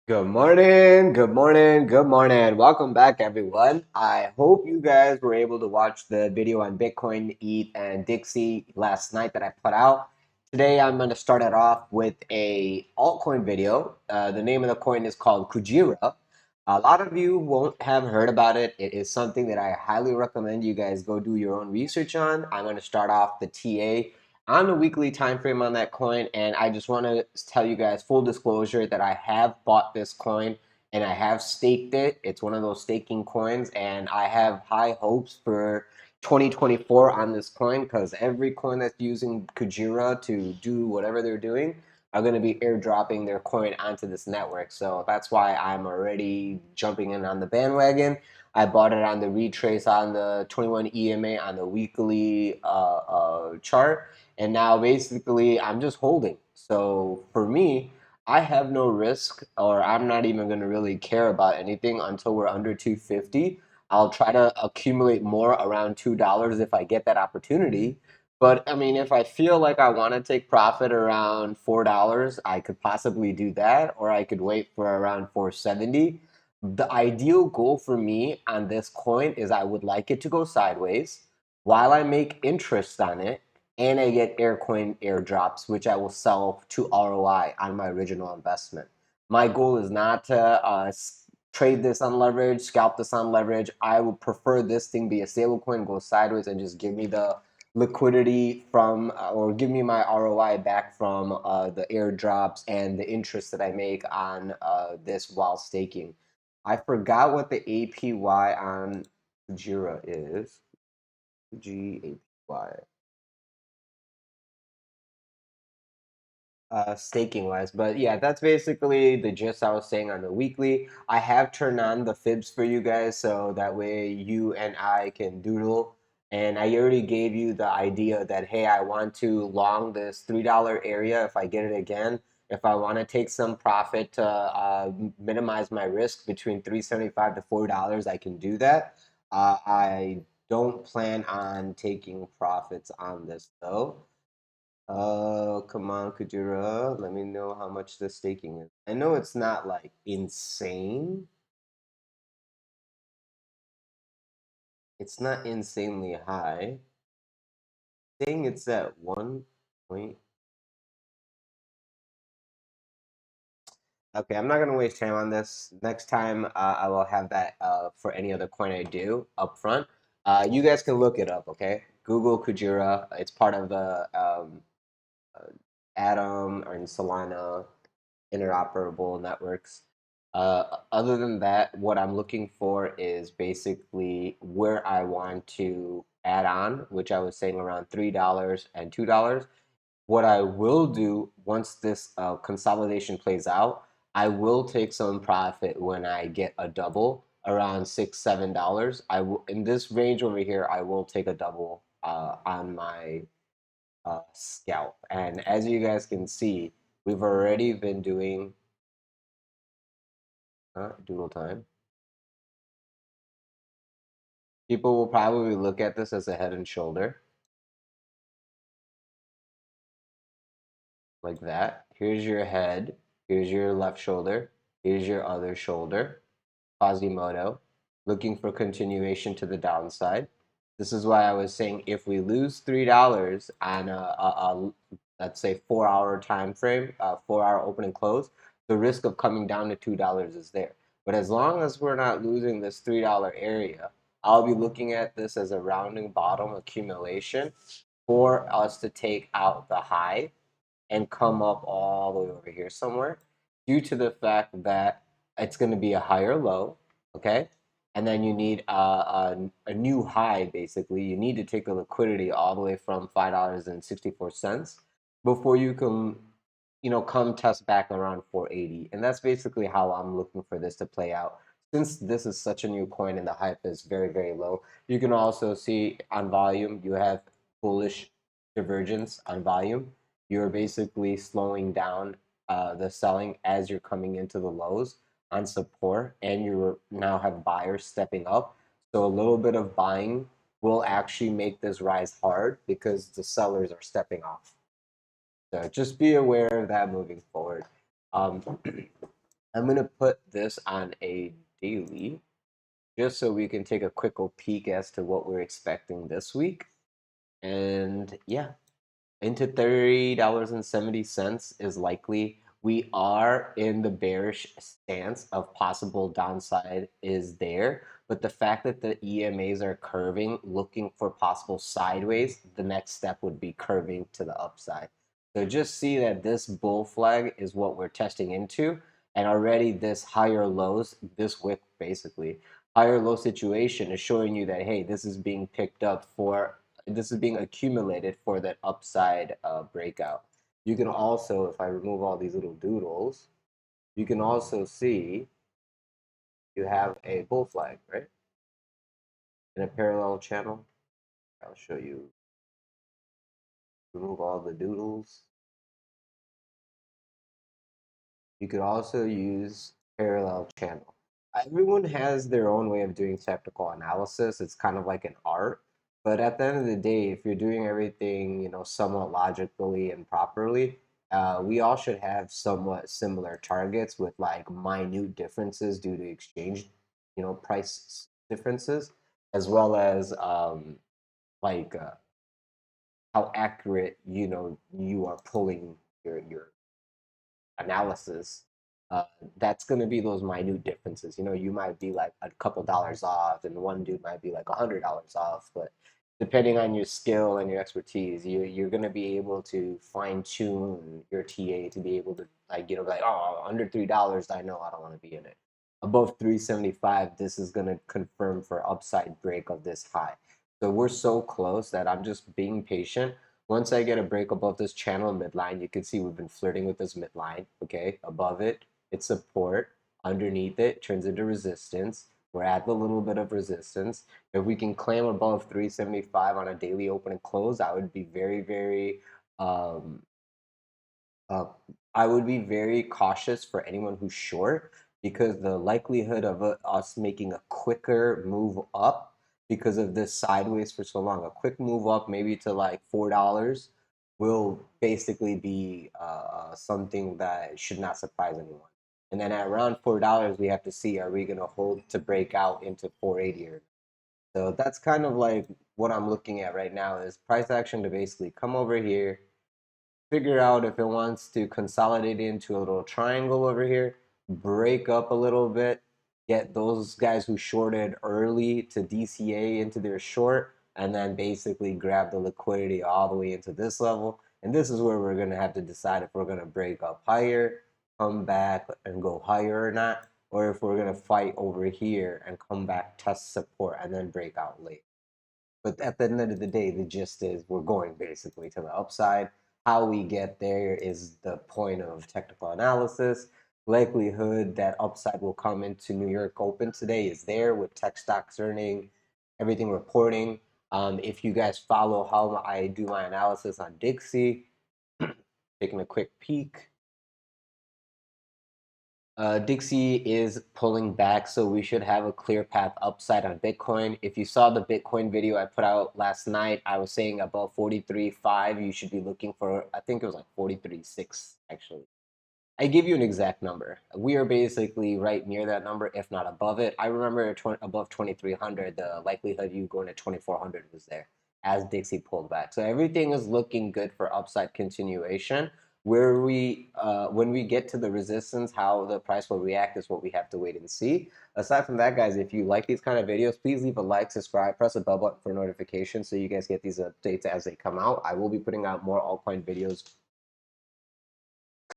Good morning, good morning, good morning. Welcome back, everyone. I hope you guys were able to watch the video on Bitcoin, ETH, and Dixie last night that I put out. Today, I'm going to start it off with a altcoin video. The name of the coin is called Kujira. A lot of you won't have heard about it. It is something that I highly recommend you guys go do your own research on. I'm going to start off the TA on the weekly time frame on that coin, and I just want to tell you guys full disclosure that I have bought this coin and I have staked it. It's one of those staking coins, and I have high hopes for 2024 on this coin because every coin that's using Kujira to do whatever they're doing are going to be airdropping their coin onto this network. So that's why I'm already jumping in on the bandwagon. I bought it on the retrace on the 21 EMA on the weekly chart, and now basically I'm just holding. So for me, I have no risk, or I'm not even going to really care about anything until we're under 250. I'll try to accumulate more around $2 if I get that opportunity. But I mean, if I feel like I want to take profit around $4, I could possibly do that, or I could wait for around 470. The ideal goal for me on this coin is I would like it to go sideways while I make interest on it, and I get Aircoin airdrops, which I will sell to ROI on my original investment. My goal is not to trade this on leverage, scalp this on leverage. I would prefer this thing be a stable coin, go sideways, and just give me the liquidity from, or give me my ROI back from the airdrops and the interest that I make on this while staking. I forgot what the APY on Kujira is. GAPY. Staking wise, but yeah, that's basically the gist I was saying on the weekly. I have turned on the fibs for you guys so that way you and I can doodle. And I already gave you the idea that hey, I want to long this $3 area if I get it again. If I want to take some profit to minimize my risk between 375 to $4, I can do that. I don't plan on taking profits on this though. Come on, Kujira. Let me know how much the staking is. I know it's not like insane. It's not insanely high. Saying it's at 1 point. Okay, I'm not gonna waste time on this. Next time, I will have that for any other coin I do up front. You guys can look it up, okay? Google Kujira. It's part of the uh, Atom and Solana interoperable networks. Other than that, what I'm looking for is basically where I want to add on, which I was saying around $3 and $2. What I will do once this consolidation plays out, I will take some profit when I get a double around $6, $7. I will in this range over here. I will take a double on my scalp, and as you guys can see, we've already been doing doodle time. People will probably look at this as a head and shoulder, like that. Here's your head, here's your left shoulder, here's your other shoulder. Quasimodo, looking for continuation to the downside. This is why I was saying if we lose $3 on a let's say 4 hour time frame, 4 hour open and close, the risk of coming down to $2 is there. But as long as we're not losing this $3 area, I'll be looking at this as a rounding bottom accumulation for us to take out the high and come up all the way over here somewhere, due to the fact that it's going to be a higher low, okay? And then you need a new high, basically. You need to take the liquidity all the way from $5.64 before you can, come test back around 480. And that's basically how I'm looking for this to play out. Since this is such a new coin and the hype is very, very low, you can also see on volume, you have bullish divergence on volume. You're basically slowing down the selling as you're coming into the lows on support, and you now have buyers stepping up. So a little bit of buying will actually make this rise hard because the sellers are stepping off. So just be aware of that moving forward. Um, I'm going to put this on a daily just so we can take a quick peek as to what we're expecting this week. And yeah, into $30.70 is likely. We are in the bearish stance of possible downside is there, but the fact that the EMAs are curving, looking for possible sideways, the next step would be curving to the upside. So just see that this bull flag is what we're testing into, and already this higher lows, this wick basically, higher low situation is showing you that, hey, this is being picked up for, this is being accumulated for that upside breakout. You can also, if I remove all these little doodles, you can also see you have a bull flag, right? In a parallel channel. I'll show you, remove all the doodles. You could also use parallel channel. Everyone has their own way of doing technical analysis. It's kind of like an art. But at the end of the day, if you're doing everything, somewhat logically and properly, we all should have somewhat similar targets with like minute differences due to exchange, price differences, as well as like how accurate, you are pulling your analysis, uh, that's going to be those minute differences. You might be like a couple dollars off, and one dude might be like $100 off. But depending on your skill and your expertise, you're going to be able to fine tune your TA to be able to like, oh, under $3, I know I don't want to be in it. Above 375, this is going to confirm for upside break of this high. So we're so close that I'm just being patient. Once I get a break above this channel midline, you can see we've been flirting with this midline, okay? Above it, it's support. Underneath it, turns into resistance. We're at the little bit of resistance. If we can claim above 375 on a daily open and close, I would be very, very um, uh, I would be very cautious for anyone who's short, because the likelihood of us making a quicker move up because of this sideways for so long, a quick move up maybe to like $4 will basically be something that should not surprise anyone. And then at around $4, we have to see, are we going to hold to break out into 480 or so. That's kind of like what I'm looking at right now, is price action to basically come over here, figure out if it wants to consolidate into a little triangle over here, break up a little bit, get those guys who shorted early to DCA into their short, and then basically grab the liquidity all the way into this level. And this is where we're going to have to decide if we're going to break up higher, come back and go higher or not, or if we're going to fight over here and come back, test support, and then break out late. But at the end of the day, the gist is we're going basically to the upside. How we get there is the point of technical analysis. Likelihood that upside will come into New York Open today is there, with tech stocks earning, everything reporting. If you guys follow how I do my analysis on Dixie, taking a quick peek. Dixie is pulling back, so we should have a clear path upside on Bitcoin. If you saw the Bitcoin video I put out last night, I was saying above 43.5, you should be looking for, I think it was like 43.6 actually. I give you an exact number. We are basically right near that number, if not above it. I remember above 2,300, the likelihood you going to 2,400 was there as Dixie pulled back. So everything is looking good for upside continuation. Where when we get to the resistance, how the price will react is what we have to wait and see. Aside from that, guys, if you like these kind of videos, please leave a like, subscribe, press the bell button for notifications so you guys get these updates as they come out. I will be putting out more altcoin videos